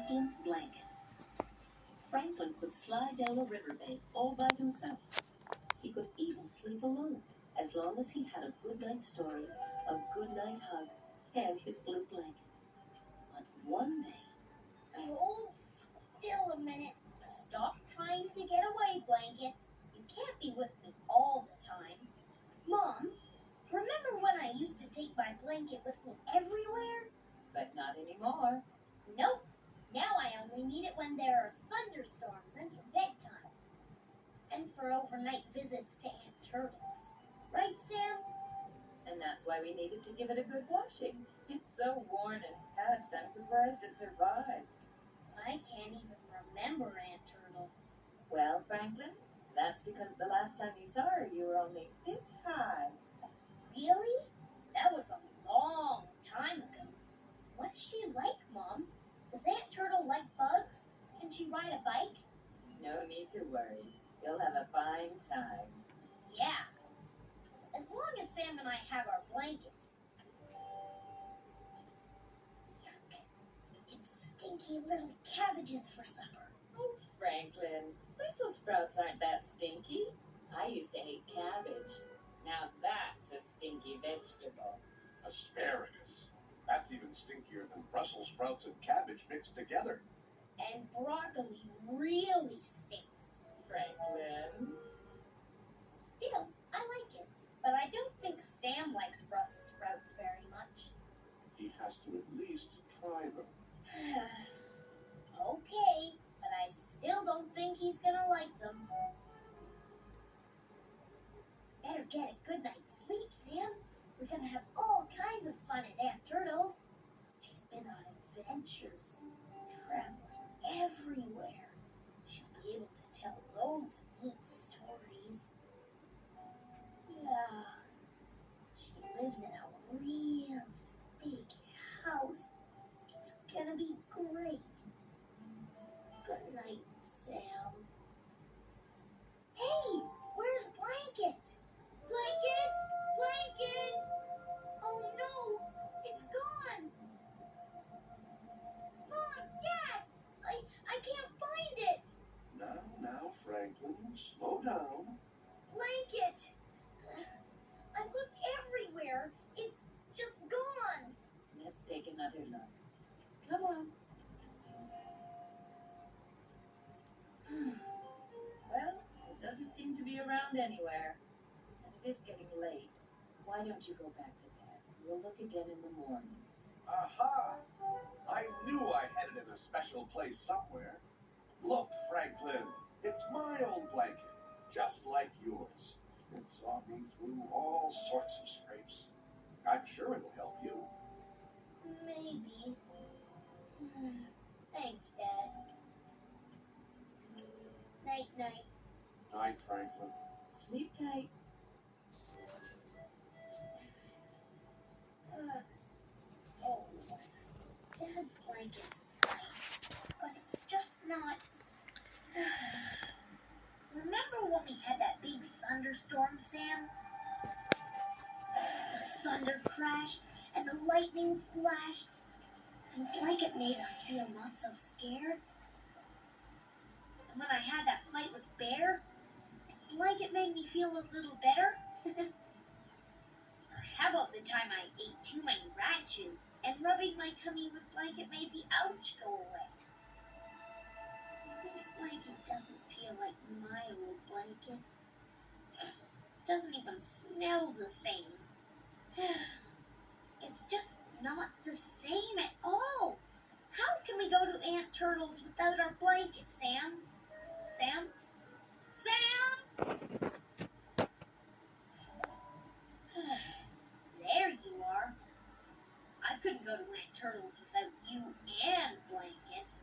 Franklin's blanket. Franklin could slide down a riverbank all by himself. He could even sleep alone, as long as he had a good night story, a good night hug, and his blue blanket. But one day... Hold still a minute. Stop trying to get away, blanket. You can't be with me all the time. Mom, remember when I used to take my blanket with me everywhere? But not anymore. Nope. Now I only need it when there are thunderstorms and for bedtime. And for overnight visits to Aunt Turtle's. Right, Sam? And that's why we needed to give it a good washing. It's so worn and patched, I'm surprised it survived. I can't even remember Aunt Turtle. Well, Franklin, that's because the last time you saw her, you were only this high. Really? That was a long time ago. What's she like, Mom? Does Aunt Turtle like bugs? Can she ride a bike? No need to worry. You'll have a fine time. Yeah. As long as Sam and I have our blanket. Yuck. It's stinky little cabbages for supper. Oh, Franklin, Brussels sprouts aren't that stinky. I used to hate cabbage. Now that's a stinky vegetable. Asparagus. That's even stinkier than Brussels sprouts and cabbage mixed together. And broccoli really stinks. Franklin. Still, I like it. But I don't think Sam likes Brussels sprouts very much. He has to at least try them. Okay, but I still don't think he's gonna like them. Better get a good night's sleep, Sam. We're gonna have all kinds of fun at Aunt Turtle's. She's been on adventures, traveling everywhere. She'll be able to tell loads of neat stories. Yeah, she lives in a really big house. It's gonna be great. Good night, Sam. Hey, where's Blanket? Blanket! Blanket! Oh no, it's gone. Mom, Dad, I can't find it. Now, Franklin, slow down. Blanket. I looked everywhere. It's just gone. Let's take another look. Come on. Well, it doesn't seem to be around anywhere. And it is getting late. Why don't you go back to bed? We'll look again in the morning. Aha! I knew I had it in a special place somewhere. Look, Franklin, it's my old blanket, just like yours. It saw me through all sorts of scrapes. I'm sure it'll help you. Maybe. Thanks, Dad. Night, night. Night, Franklin. Sleep tight. Oh, Dad's blanket's nice, but it's just not. Remember when we had that big thunderstorm, Sam? The thunder crashed and the lightning flashed, and Blanket made us feel not so scared. And when I had that fight with Bear, Blanket made me feel a little better. Or how about the time I ate too many radishes and rubbing my tummy with Blanket made the ouch go away? This blanket doesn't feel like my old blanket. Doesn't even smell the same. It's just not the same at all. How can we go to Aunt Turtle's without our blanket, Sam? Sam? Sam! There you are. I couldn't go to Aunt Turtle's without you and Blanket.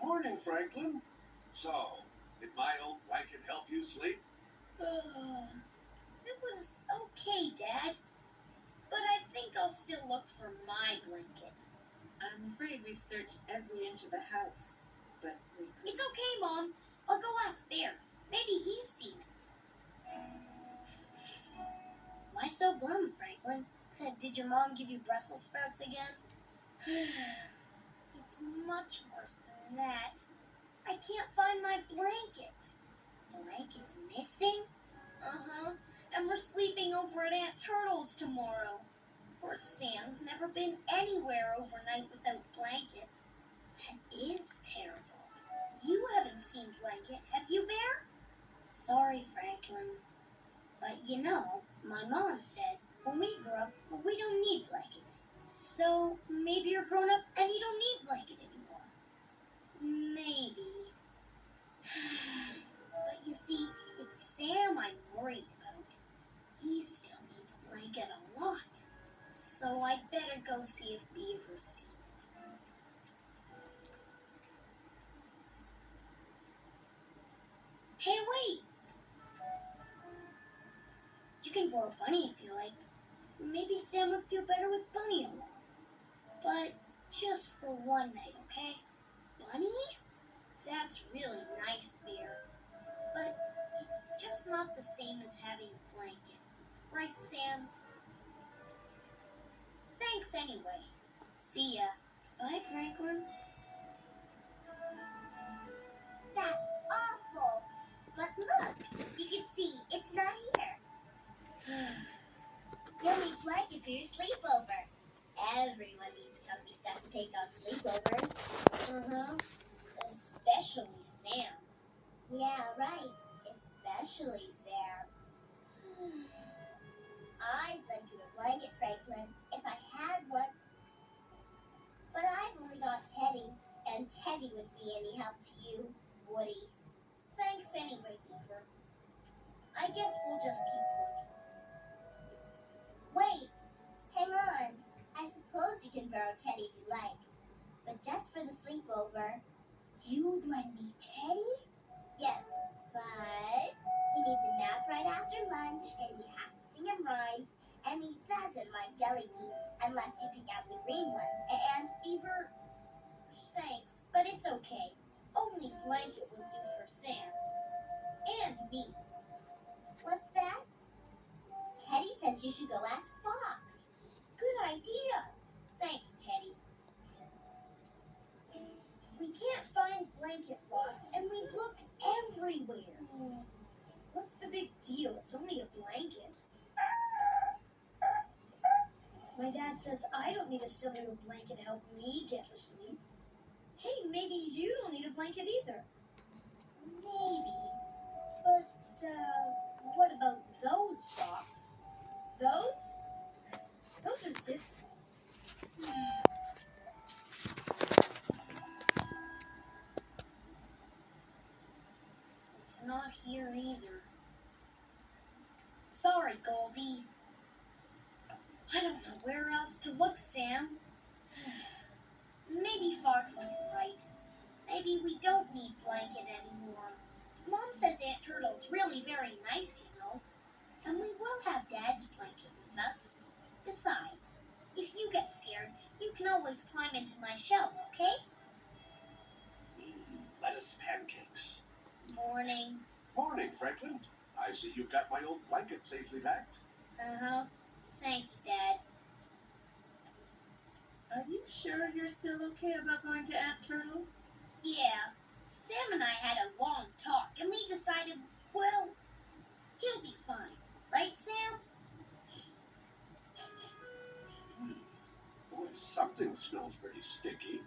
Morning, Franklin. So, did my old blanket help you sleep? It was okay, Dad. But I think I'll still look for my blanket. I'm afraid we've searched every inch of the house, but we could... It's okay, Mom. I'll go ask Bear. Maybe he's seen it. Why so glum, Franklin? Did your mom give you Brussels sprouts again? It's much worse than that. I can't find my blanket. Blanket's missing? Uh-huh. And we're sleeping over at Aunt Turtle's tomorrow. Poor Sam's never been anywhere overnight without blanket. That is terrible. You haven't seen Blanket, have you, Bear? Sorry, Franklin. But you know, my mom says when we grow up, we don't need blankets. So maybe you're grown up and you don't need blanket anymore. Maybe. But you see, it's Sam I'm worried about. He still needs a blanket a lot. So I'd better go see if Beaver's seen it. Hey, wait! You can borrow Bunny if you like. Maybe Sam would feel better with Bunny along. But just for one night, okay? Bunny? That's really nice, Bear. But it's just not the same as having a blanket. Right, Sam? Thanks anyway. See ya. Bye, Franklin. That's awful. But look, you can see it's not here. You'll need blanket for your sleepover. Everyone needs comfy stuff to take on sleepovers. Uh-huh. Especially Sam. Yeah, right. Especially Sam. I'd lend you a blanket, Franklin, if I had one. But I've only got Teddy, and Teddy wouldn't be any help to you, would he? Thanks anyway, Beaver. I guess we'll just keep looking. Wait, hang on. I suppose you can borrow Teddy if you like. But just for the sleepover. You'd lend me Teddy? Yes, but he needs a nap right after lunch, and you have to sing him rhymes, and he doesn't like jelly beans unless you pick out the green ones. And Beaver, thanks, but it's okay. Only blanket will do for Sam. And me. what's that? Teddy says you should go ask Fox. Good idea. Thanks, Teddy. We can't find Blanket Fox, and we've looked everywhere. What's the big deal? It's only a blanket. My dad says I don't need a cellular blanket to help me get to sleep. Hey, maybe you don't need a blanket either. Maybe. But, what about those, Fox? Those? Those are different. It's not here either. Sorry, Goldie. I don't know where else to look, Sam. Maybe Fox is right. Maybe we don't need blanket anymore. Mom says Aunt Turtle's really very nice, you know. And we will have Dad's blanket with us. Besides, if you get scared, you can always climb into my shell, okay? Lettuce pancakes. Morning. Morning, Franklin. I see you've got my old blanket safely packed. Uh-huh. Thanks, Dad. Are you sure you're still okay about going to Aunt Turtle's? Yeah, Sam and I had a long talk, and we decided, well, he'll be fine. Right, Sam? Boy, something smells pretty sticky.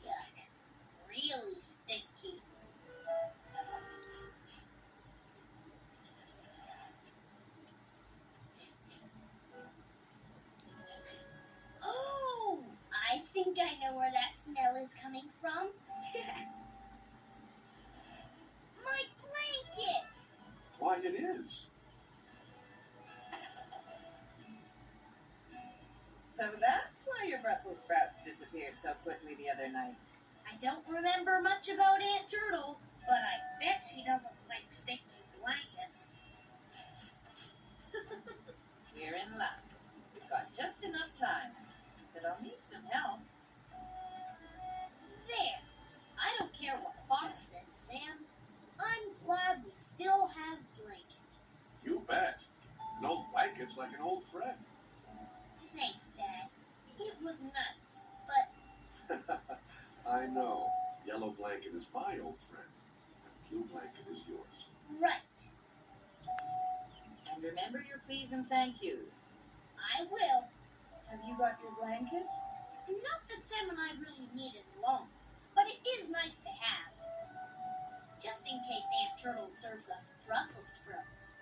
Yuck. Really stinky. Oh! I think I know where that smell is coming from. My blanket! Why, it is. So that's why your Brussels sprouts disappeared so quickly the other night. I don't remember much about Aunt Turtle, but I bet she doesn't like stinky blankets. You're in luck. We've got just enough time. But I'll need some help. There. I don't care what Fox says, Sam. I'm glad we still have blanket. You bet. An old blanket's like an old friend. Thanks, Dad. It was nice, but I know. Yellow blanket is my old friend, and blue blanket is yours. right. And remember your please and thank yous. I will. Have you got your blanket? Not that Sam and I really need it alone, but it is nice to have. Just in case Aunt Turtle serves us Brussels sprouts.